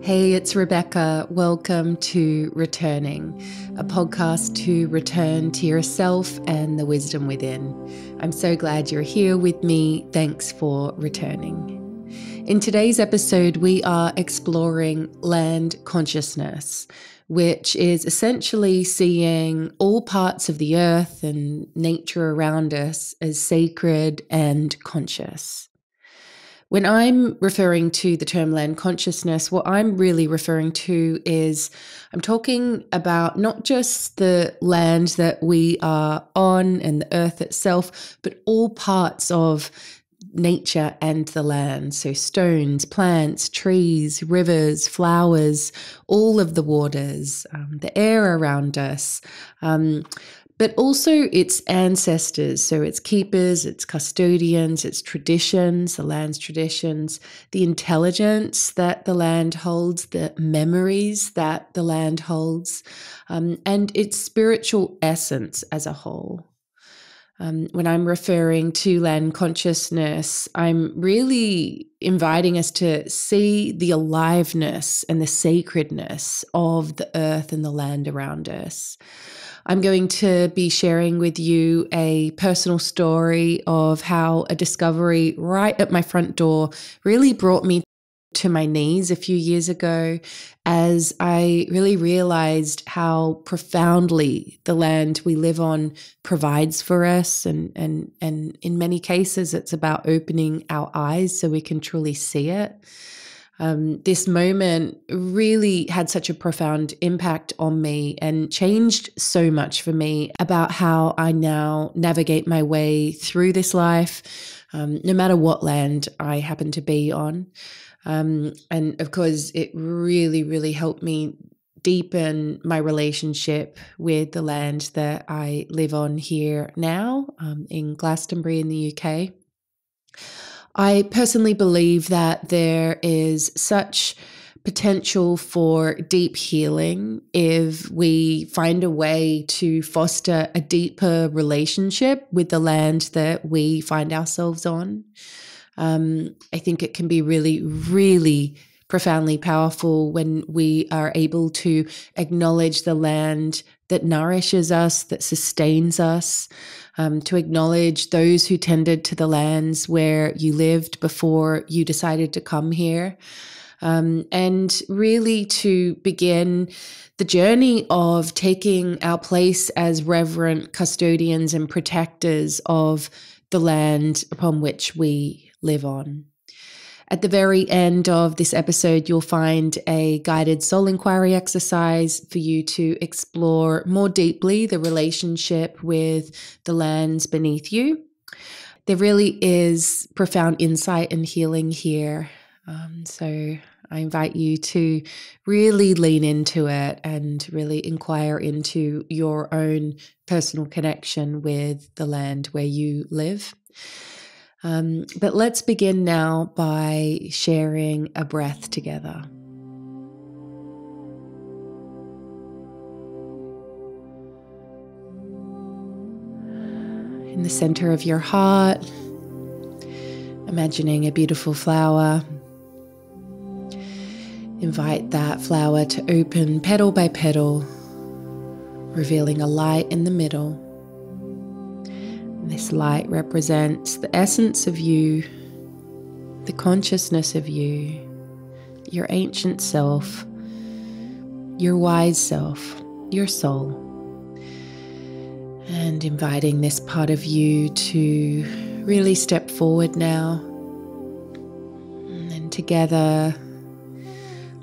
Hey, it's Rebecca. Welcome to Returning, a podcast to return to yourself and the wisdom within. I'm so glad you're here with me. Thanks for returning. In today's episode, we are exploring land consciousness, which is essentially seeing all parts of the earth and nature around us as sacred and conscious. When I'm referring to the term land consciousness, what I'm really referring to is I'm talking about not just the land that we are on and the earth itself, but all parts of nature and the land. So stones, plants, trees, rivers, flowers, all of the waters, the air around us. But also its ancestors, so its keepers, its custodians, its traditions, the land's traditions, the intelligence that the land holds, the memories that the land holds, and its spiritual essence as a whole. When I'm referring to land consciousness, I'm really inviting us to see the aliveness and the sacredness of the earth and the land around us. I'm going to be sharing with you a personal story of how a discovery right at my front door really brought me to my knees a few years ago as I really realized how profoundly the land we live on provides for us. And in many cases, it's about opening our eyes so we can truly see it. This moment really had such a profound impact on me and changed so much for me about how I now navigate my way through this life, no matter what land I happen to be on. And of course, it really, really helped me deepen my relationship with the land that I live on here now, in Glastonbury in the UK. I personally believe that there is such potential for deep healing if we find a way to foster a deeper relationship with the land that we find ourselves on. I think it can be really, really profoundly powerful when we are able to acknowledge the land that nourishes us, that sustains us, to acknowledge those who tended to the lands where you lived before you decided to come here, and really to begin the journey of taking our place as reverent custodians and protectors of the land upon which we live on. At the very end of this episode, you'll find a guided soul inquiry exercise for you to explore more deeply the relationship with the lands beneath you. There really is profound insight and healing here. So I invite you to really lean into it and really inquire into your own personal connection with the land where you live. But let's begin now by sharing a breath together. In the center of your heart, imagining a beautiful flower. Invite that flower to open petal by petal, revealing a light in the middle. This light represents the essence of you, the consciousness of you, your ancient self, your wise self, your soul. And inviting this part of you to really step forward now. And then together,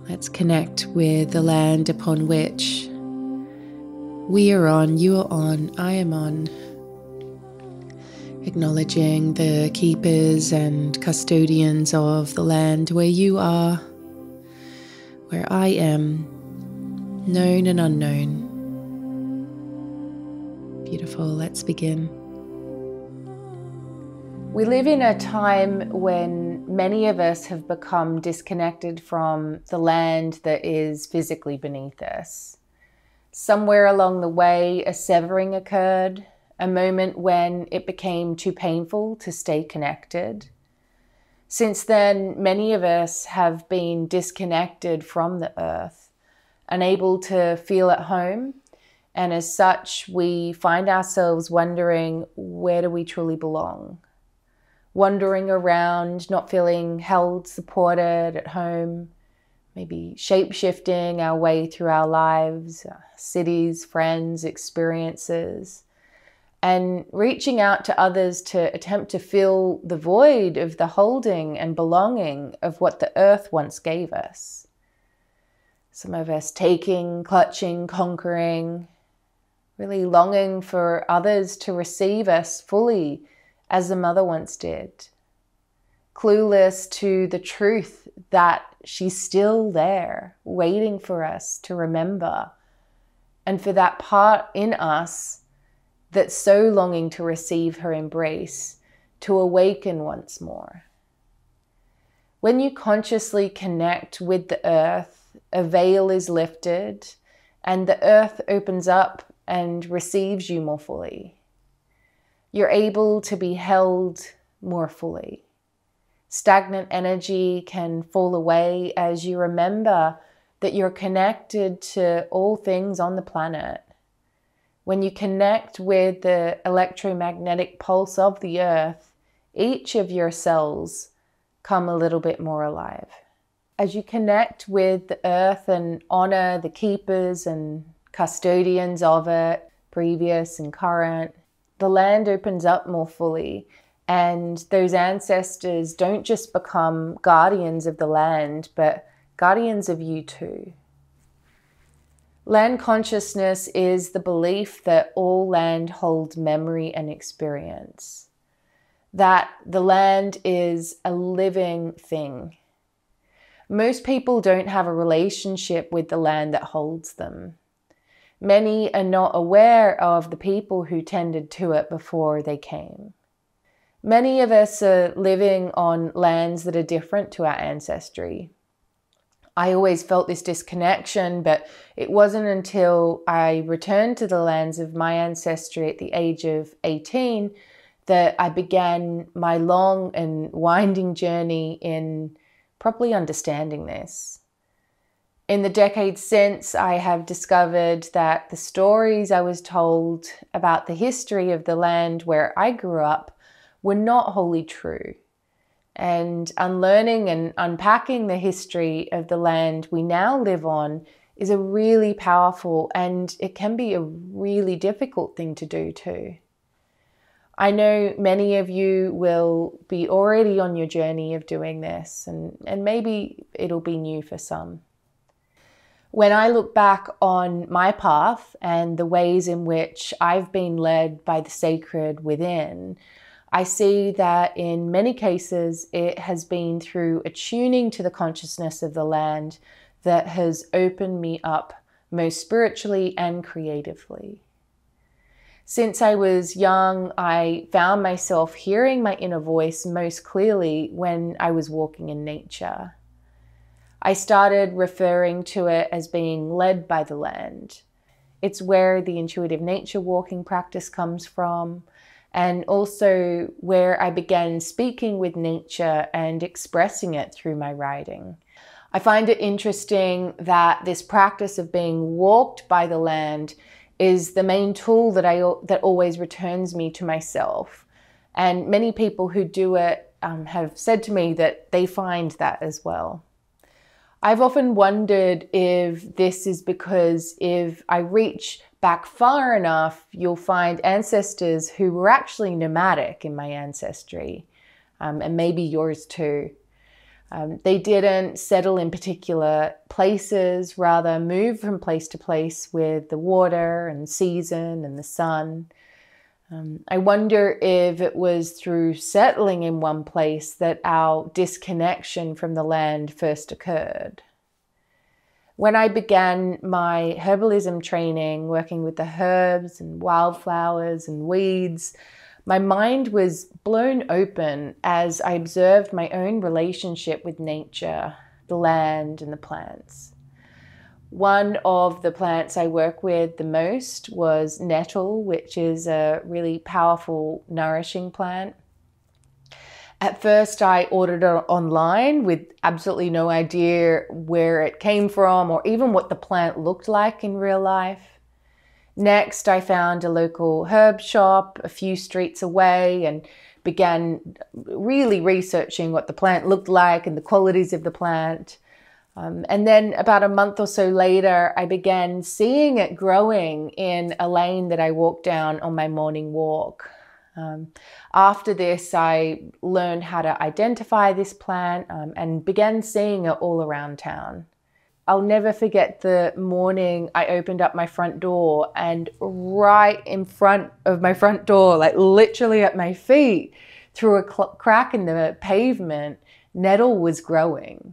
let's connect with the land upon which we are on, you are on, I am on. Acknowledging the keepers and custodians of the land where you are, where I am, known and unknown. Beautiful, let's begin. We live in a time when many of us have become disconnected from the land that is physically beneath us. Somewhere along the way, a severing occurred, a moment when it became too painful to stay connected. Since then, many of us have been disconnected from the earth, unable to feel at home, and as such, we find ourselves wondering, where do we truly belong? Wandering around, not feeling held, supported at home, maybe shape-shifting our way through our lives, cities, friends, experiences, and reaching out to others to attempt to fill the void of the holding and belonging of what the earth once gave us. Some of us taking, clutching, conquering, really longing for others to receive us fully as the mother once did. Clueless to the truth that she's still there, waiting for us to remember. And for that part in us that's so longing to receive her embrace, to awaken once more. When you consciously connect with the earth, a veil is lifted and the earth opens up and receives you more fully. You're able to be held more fully. Stagnant energy can fall away as you remember that you're connected to all things on the planet. When you connect with the electromagnetic pulse of the earth, each of your cells come a little bit more alive. As you connect with the earth and honor the keepers and custodians of it, previous and current, the land opens up more fully, and those ancestors don't just become guardians of the land, but guardians of you too. Land consciousness is the belief that all land holds memory and experience, that the land is a living thing. Most people don't have a relationship with the land that holds them. Many are not aware of the people who tended to it before they came. Many of us are living on lands that are different to our ancestry. I always felt this disconnection, but it wasn't until I returned to the lands of my ancestry at the age of 18 that I began my long and winding journey in properly understanding this. In the decades since, I have discovered that the stories I was told about the history of the land where I grew up were not wholly true. And unlearning and unpacking the history of the land we now live on is a really powerful, and it can be a really difficult thing to do too. I know many of you will be already on your journey of doing this, and maybe it'll be new for some. When I look back on my path and the ways in which I've been led by the sacred within, I see that in many cases it has been through attuning to the consciousness of the land that has opened me up most spiritually and creatively. Since I was young, I found myself hearing my inner voice most clearly when I was walking in nature. I started referring to it as being led by the land. It's where the intuitive nature walking practice comes from, and also where I began speaking with nature and expressing it through my writing. I find it interesting that this practice of being walked by the land is the main tool that always returns me to myself. And many people who do it have said to me that they find that as well. I've often wondered if this is because if I reach back far enough, you'll find ancestors who were actually nomadic in my ancestry, and maybe yours too. They didn't settle in particular places, rather move from place to place with the water and season and the sun. I wonder if it was through settling in one place that our disconnection from the land first occurred. When I began my herbalism training, working with the herbs and wildflowers and weeds, my mind was blown open as I observed my own relationship with nature, the land, and the plants. One of the plants I work with the most was nettle, which is a really powerful, nourishing plant. At first, I ordered it online with absolutely no idea where it came from or even what the plant looked like in real life. Next, I found a local herb shop a few streets away and began really researching what the plant looked like and the qualities of the plant. And then about a month or so later, I began seeing it growing in a lane that I walked down on my morning walk. After this, I learned how to identify this plant and began seeing it all around town. I'll never forget the morning I opened up my front door, and right in front of my front door, like literally at my feet, through a crack in the pavement, nettle was growing.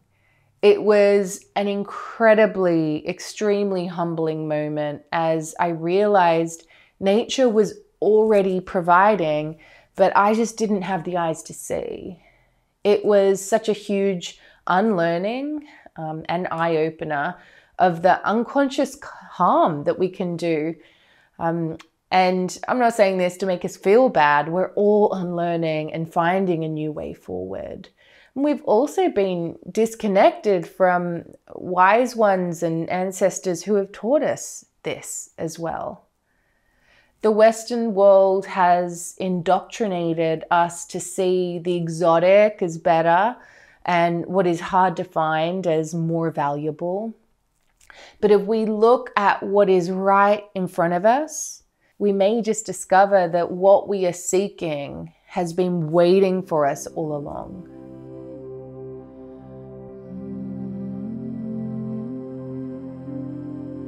It was an incredibly, extremely humbling moment as I realized nature was already providing, but I just didn't have the eyes to see. It was such a huge unlearning and eye-opener of the unconscious harm that we can do. And I'm not saying this to make us feel bad. We're all unlearning and finding a new way forward. And we've also been disconnected from wise ones and ancestors who have taught us this as well. The Western world has indoctrinated us to see the exotic as better and what is hard to find as more valuable. But if we look at what is right in front of us, we may just discover that what we are seeking has been waiting for us all along.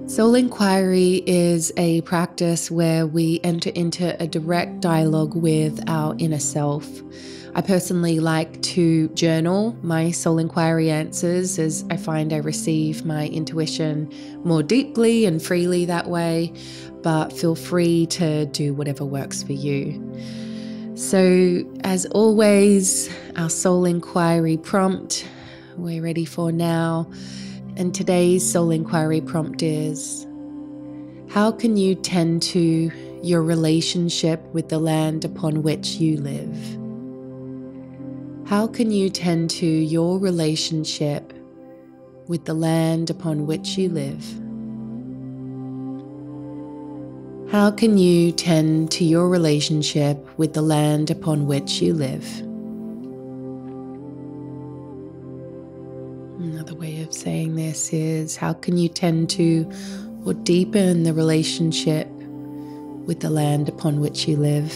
Soul inquiry is a practice where we enter into a direct dialogue with our inner self. I personally like to journal my soul inquiry answers, as I find I receive my intuition more deeply and freely that way, but feel free to do whatever works for you. So, as always, our soul inquiry prompt we're ready for now. And today's soul inquiry prompt is: how can you tend to your relationship with the land upon which you live? How can you tend to your relationship with the land upon which you live? How can you tend to your relationship with the land upon which you live? Another way of saying this is: how can you tend to or deepen the relationship with the land upon which you live?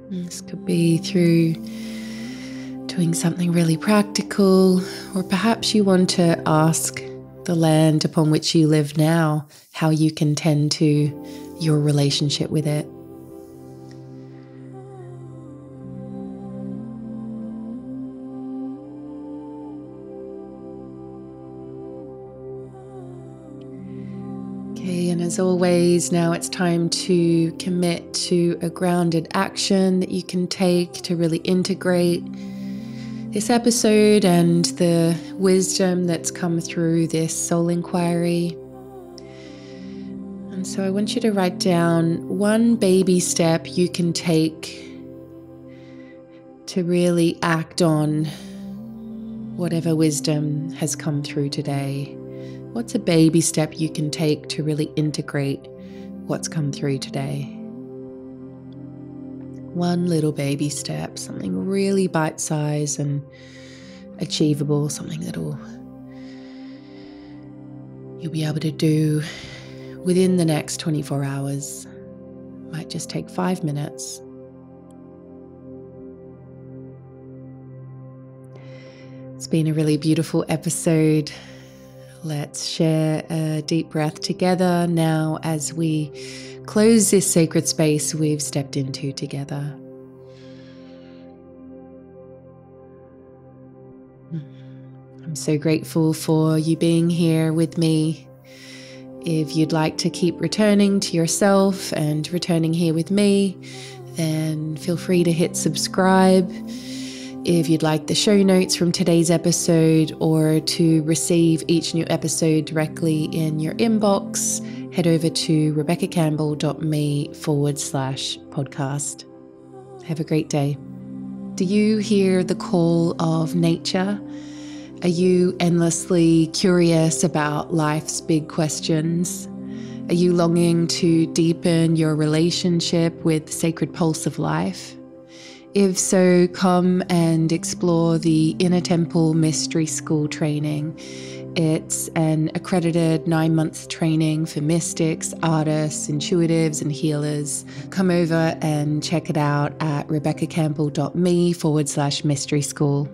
This could be through doing something really practical, or perhaps you want to ask the land upon which you live now how you can tend to your relationship with it. Okay, and as always, now it's time to commit to a grounded action that you can take to really integrate this episode and the wisdom that's come through this soul inquiry. And so I want you to write down one baby step you can take to really act on whatever wisdom has come through today. What's a baby step you can take to really integrate what's come through today? One little baby step, something really bite-sized and achievable, something that'll you'll be able to do within the next 24 hours. Might just take 5 minutes. It's been a really beautiful episode. Let's share a deep breath together now as we close this sacred space we've stepped into together. I'm so grateful for you being here with me. If you'd like to keep returning to yourself and returning here with me, then feel free to hit subscribe. If you'd like the show notes from today's episode or to receive each new episode directly in your inbox, head over to rebeccacampbell.me/podcast. Have a great day. Do you hear the call of nature? Are you endlessly curious about life's big questions? Are you longing to deepen your relationship with the sacred pulse of life? If so, come and explore the Inner Temple Mystery School training. It's an accredited 9-month training for mystics, artists, intuitives, and healers. Come over and check it out at rebeccacampbell.me/mystery school.